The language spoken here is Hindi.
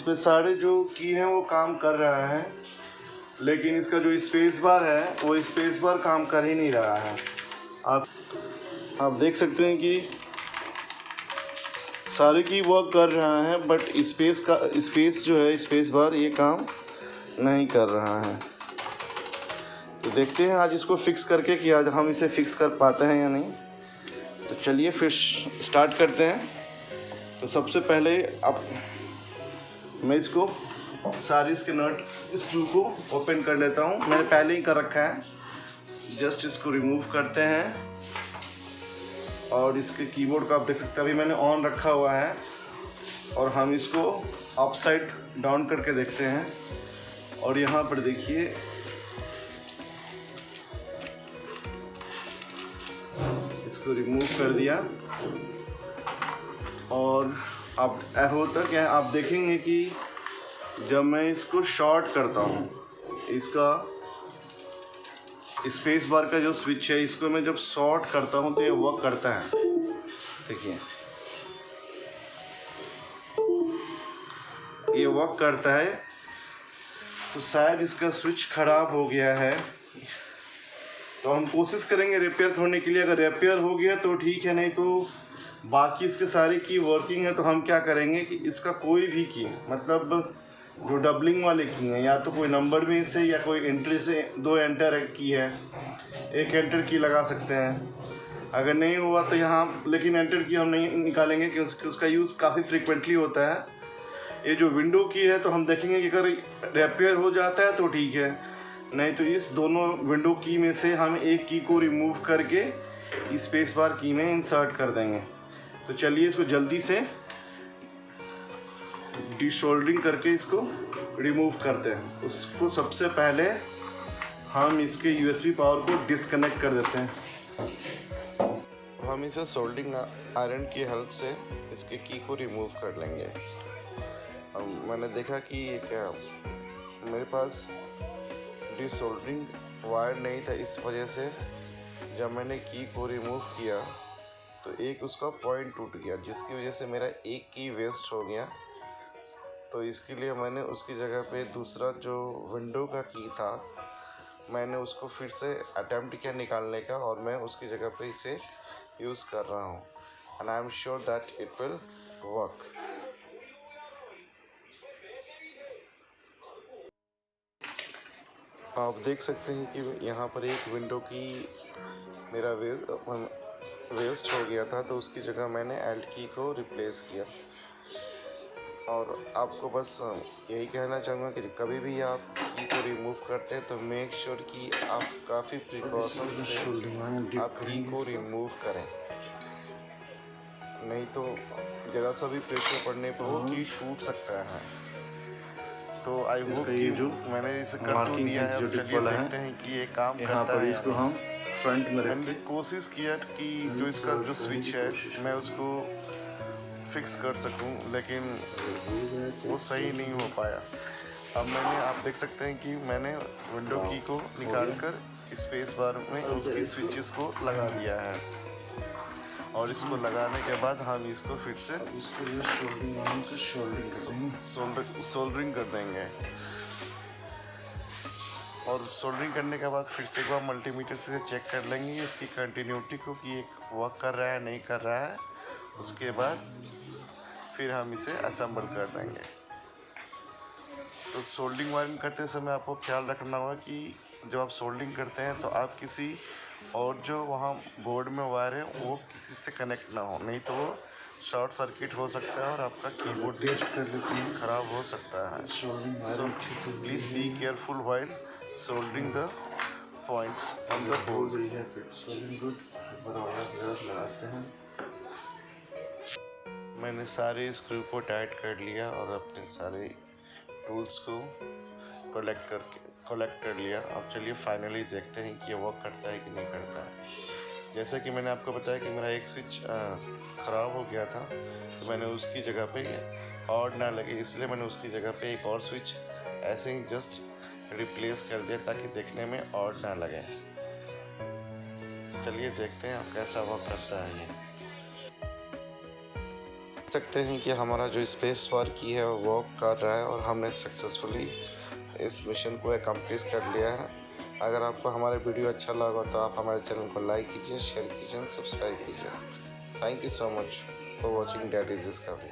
पे सारे जो की हैं वो काम कर रहा है, लेकिन इसका जो स्पेस बार है वो स्पेस बार काम कर ही नहीं रहा है। आप देख सकते हैं कि सारे की वर्क कर रहा है, बट स्पेस जो है स्पेस बार ये काम नहीं कर रहा है। तो देखते हैं आज इसको फिक्स करके कि आज हम इसे फिक्स कर पाते हैं या नहीं। तो चलिए फिर स्टार्ट करते हैं। तो सबसे पहले अब मैं इसको सारे इसके नट स्क्रू को ओपन कर लेता हूँ। मैंने पहले ही कर रखा है। जस्ट इसको रिमूव करते हैं और इसके कीबोर्ड का आप देख सकते हैं अभी मैंने ऑन रखा हुआ है, और हम इसको अपसाइड डाउन करके देखते हैं। और यहाँ पर देखिए इसको रिमूव कर दिया। और अब होता क्या है, आप देखेंगे कि जब मैं इसको शॉर्ट करता हूँ, इसका स्पेस बार का जो स्विच है इसको मैं जब शॉर्ट करता हूँ तो ये वर्क करता है। देखिए ये वर्क करता है। तो शायद इसका स्विच खराब हो गया है, तो हम कोशिश करेंगे रिपेयर होने के लिए। अगर रिपेयर हो गया तो ठीक है, नहीं तो बाकी इसके सारे की वर्किंग है। तो हम क्या करेंगे कि इसका कोई भी की, मतलब जो डबलिंग वाले की हैं, या तो कोई नंबर में से या कोई एंट्री से 2 एंटर की है, 1 एंटर की लगा सकते हैं। अगर नहीं हुआ तो यहाँ, लेकिन एंटर की हम नहीं निकालेंगे क्योंकि उसका यूज़ काफ़ी फ्रीक्वेंटली होता है। ये जो विंडो की है तो हम देखेंगे कि अगर रिपेयर हो जाता है तो ठीक है, नहीं तो इस दोनों विंडो की में से हम एक की को रिमूव करके स्पेस बार की में इंसर्ट कर देंगे। तो चलिए इसको जल्दी से डिशोल्डरिंग करके इसको रिमूव करते हैं। उसको सबसे पहले हम इसके यूएसबी पावर को डिस्कनेक्ट कर देते हैं। हम इसे सोल्डिंग आयरन की हेल्प से इसके की को रिमूव कर लेंगे। और मैंने देखा कि क्या मेरे पास डिसोल्डरिंग वायर नहीं था, इस वजह से जब मैंने की को रिमूव किया तो एक उसका पॉइंट टूट गया, जिसकी वजह से मेरा एक की वेस्ट हो गया। तो इसके लिए मैंने उसकी जगह पे दूसरा जो विंडो का की था, मैंने उसको फिर से अटेम्प्ट किया निकालने का, और मैं उसकी जगह पे इसे यूज़ कर रहा हूँ। And I am sure that it will work. आप देख सकते हैं कि यहाँ पर एक विंडो की मेरा वेस्ट हो गया था, तो उसकी जगह मैंने एल्ट की को रिप्लेस किया। और आपको बस यही कहना चाहूँगा कि कभी भी आप की को रिमूव करते हैं तो मेक श्योर कि आप काफ़ी प्रिकॉशन से आप की को रिमूव करें, नहीं तो ज़रा सा भी प्रेशर पड़ने पर वो की टूट सकता है। तो आई होप कि जो मैंने इसे कर तो दिया है। अब चलिए देखते हैं कि ये काम करता है। इसको हम फ्रंट में मैंने कोशिश किया कि जो इसका जो स्विच है मैं उसको फिक्स कर सकूं, लेकिन वो सही नहीं हो पाया। अब आप देख सकते हैं कि मैंने विंडो की को निकाल कर स्पेस बार में उसकी स्विचेस को लगा दिया है, और इसको लगाने के बाद हम इसको फिर से सोल्डरिंग कर देंगे। और सोल्डरिंग करने के बाद फिर से एक बार मल्टीमीटर से चेक कर लेंगे इसकी कंटिन्यूटी को कि एक वर्क कर रहा है नहीं कर रहा है। उसके बाद फिर हम इसे असेंबल कर देंगे। तो सोल्डरिंग वायरिंग करते समय आपको ख्याल रखना होगा कि जब आप सोल्डरिंग करते हैं तो आप किसी और जो वहाँ बोर्ड में वायर है वो किसी से कनेक्ट ना हो, नहीं तो वो शॉर्ट सर्किट हो सकता है और आपका कीबोर्ड खराब हो सकता है। So please be careful while soldering the points on the board. लगाते हैं। मैंने सारे स्क्रू को टाइट कर लिया और अपने सारे टूल्स को कलेक्ट कर लिया। अब चलिए फाइनली देखते हैं कि ये वर्क करता है कि नहीं करता है। जैसा कि मैंने आपको बताया कि मेरा एक स्विच ख़राब हो गया था, तो मैंने उसकी जगह पे ऑड ना लगे इसलिए मैंने उसकी जगह पे एक और स्विच ऐसे ही जस्ट रिप्लेस कर दिया ताकि देखने में ऑड ना लगे। चलिए देखते हैं अब कैसा वर्क करता है ये। सकते हैं कि हमारा जो स्पेस वार की है वो वर्क कर रहा है और हमने सक्सेसफुली इस मिशन को एकम्प्लिश कर लिया है। अगर आपको हमारा वीडियो अच्छा लगा तो आप हमारे चैनल को लाइक कीजिए, शेयर कीजिए, सब्सक्राइब कीजिए। Thank you so much for watching that is discovery.